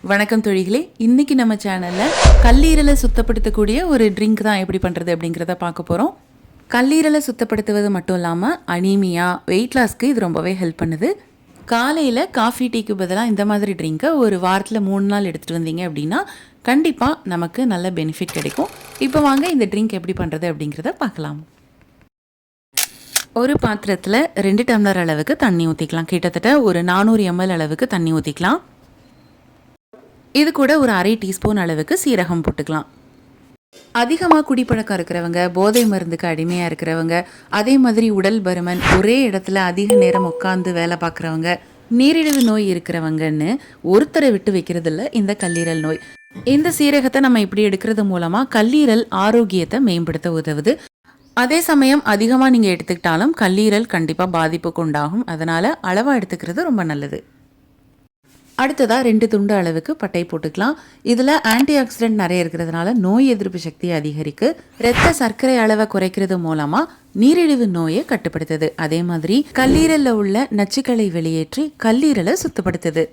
வணக்கம் தோழிகளே, இன்னைக்கு நம்ம சேனலில் கல்லீரலை சுத்தப்படுத்தக்கூடிய ஒரு ட்ரிங்க் தான் எப்படி பண்ணுறது அப்படிங்கிறத பார்க்க போகிறோம். கல்லீரலை சுத்தப்படுத்துவது மட்டும் இல்லாமல் அனீமியா, வெயிட் லாஸ்க்கு இது ரொம்பவே ஹெல்ப் பண்ணுது. காலையில் காஃபி டீக்கு பதிலாக இந்த மாதிரி ட்ரிங்க்கை ஒரு வாரத்தில் 3 நாள் எடுத்துகிட்டு வந்தீங்க அப்படின்னா கண்டிப்பாக நமக்கு நல்ல பெனிஃபிட் கிடைக்கும். இப்போ வாங்க இந்த ட்ரிங்க் எப்படி பண்ணுறது அப்படிங்கிறத பார்க்கலாம். ஒரு பாத்திரத்தில் 2 டம்ளர் அளவுக்கு தண்ணி ஊற்றிக்கலாம். கிட்டத்தட்ட ஒரு 400 ml அளவுக்கு தண்ணி ஊற்றிக்கலாம். இது கூட ஒரு 1/2 டீஸ்பூன் அளவுக்கு சீரகம் போட்டுக்கலாம். அதிகமாக குடிப்பழக்கம் இருக்கிறவங்க, போதை மருந்துக்கு அடிமையாக இருக்கிறவங்க, அதே மாதிரி உடல் பருமன், ஒரே இடத்துல அதிக நேரம் உட்காந்து வேலை பார்க்குறவங்க, நீரிழிவு நோய் இருக்கிறவங்கன்னு ஒருத்தரை விட்டு வைக்கிறதில்ல இந்த கல்லீரல் நோய். இந்த சீரகத்தை நம்ம இப்படி எடுக்கிறது மூலமாக கல்லீரல் ஆரோக்கியத்தை மேம்படுத்த உதவுது. அதே சமயம் அதிகமாக நீங்கள் எடுத்துக்கிட்டாலும் கல்லீரல் கண்டிப்பாக பாதிப்புக்கு உண்டாகும். அதனால் அளவாக எடுத்துக்கிறது ரொம்ப நல்லது. அடுத்ததாக 2 துண்டு அளவுக்கு பட்டை போட்டுக்கலாம். இதில் ஆன்டி ஆக்சிடென்ட் நிறைய இருக்கிறதுனால நோய் எதிர்ப்பு சக்தியை அதிகரிக்கு, இரத்த சர்க்கரை அளவை குறைக்கிறது மூலமாக நீரிழிவு நோயை கட்டுப்படுத்துது. அதே மாதிரி கல்லீரலில் உள்ள நச்சுக்களை வெளியேற்றி கல்லீரலை சுத்தப்படுத்துது.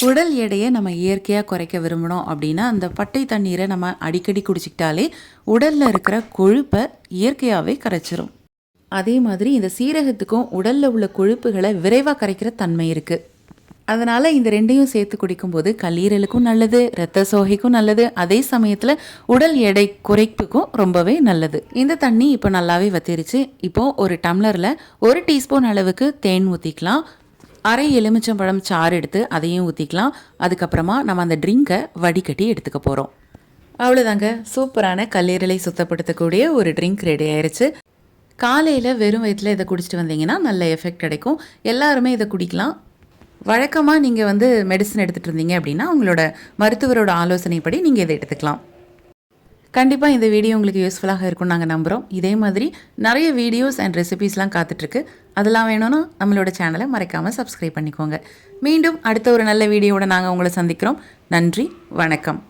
உடல் எடையை நம்ம இயற்கையாக குறைக்க விரும்பணும் அப்படின்னா அந்த பட்டை தண்ணீரை நம்ம அடிக்கடி குடிச்சிக்கிட்டாலே உடலில் இருக்கிற கொழுப்பை இயற்கையாகவே கரைச்சிரும். அதே மாதிரி இந்த சீரகத்துக்கும் உடலில் உள்ள கொழுப்புகளை விரைவாக கரைக்கிற தன்மை இருக்குது. அதனால் இந்த 2ஐயும் சேர்த்து குடிக்கும்போது கல்லீரலுக்கும் நல்லது, இரத்த சோகைக்கும் நல்லது, அதே சமயத்தில் உடல் எடை குறைப்புக்கும் ரொம்பவே நல்லது. இந்த தண்ணி இப்போ நல்லாவே வத்திருச்சு. இப்போது ஒரு டம்ளரில் 1 டீஸ்பூன் அளவுக்கு தேன் ஊற்றிக்கலாம். 1/2 எலுமிச்சம்பழம் சாறு எடுத்து அதையும் ஊற்றிக்கலாம். அதுக்கப்புறமா நம்ம அந்த ட்ரிங்கை வடிகட்டி எடுத்துக்க போகிறோம். அவ்வளோதாங்க, சூப்பரான கல்லீரலை சுத்தப்படுத்தக்கூடிய ஒரு ட்ரிங்க் ரெடி ஆயிடுச்சு. காலையில் வெறும் வயிற்றில் இதை குடிச்சிட்டு வந்தீங்கன்னா நல்ல எஃபெக்ட் கிடைக்கும். எல்லாருமே இதை குடிக்கலாம். வழக்கமாக நீங்கள் மெடிசன் எடுத்துகிட்டு இருந்தீங்க அப்படின்னா உங்களோட மருத்துவரோட ஆலோசனைப்படி நீங்கள் இதை எடுத்துக்கலாம். கண்டிப்பாக இந்த வீடியோ உங்களுக்கு யூஸ்ஃபுல்லாக இருக்கும்னு நாங்கள் நம்புகிறோம். இதே மாதிரி நிறைய வீடியோஸ் அண்ட் ரெசிபீஸ்லாம் காத்துட்ருக்கு. அதெல்லாம் வேணும்னா நம்மளோட சேனலை மறக்காமல் சப்ஸ்கிரைப் பண்ணிக்கோங்க. மீண்டும் அடுத்த ஒரு நல்ல வீடியோவோட நாங்கள் உங்களை சந்திக்கிறோம். நன்றி, வணக்கம்.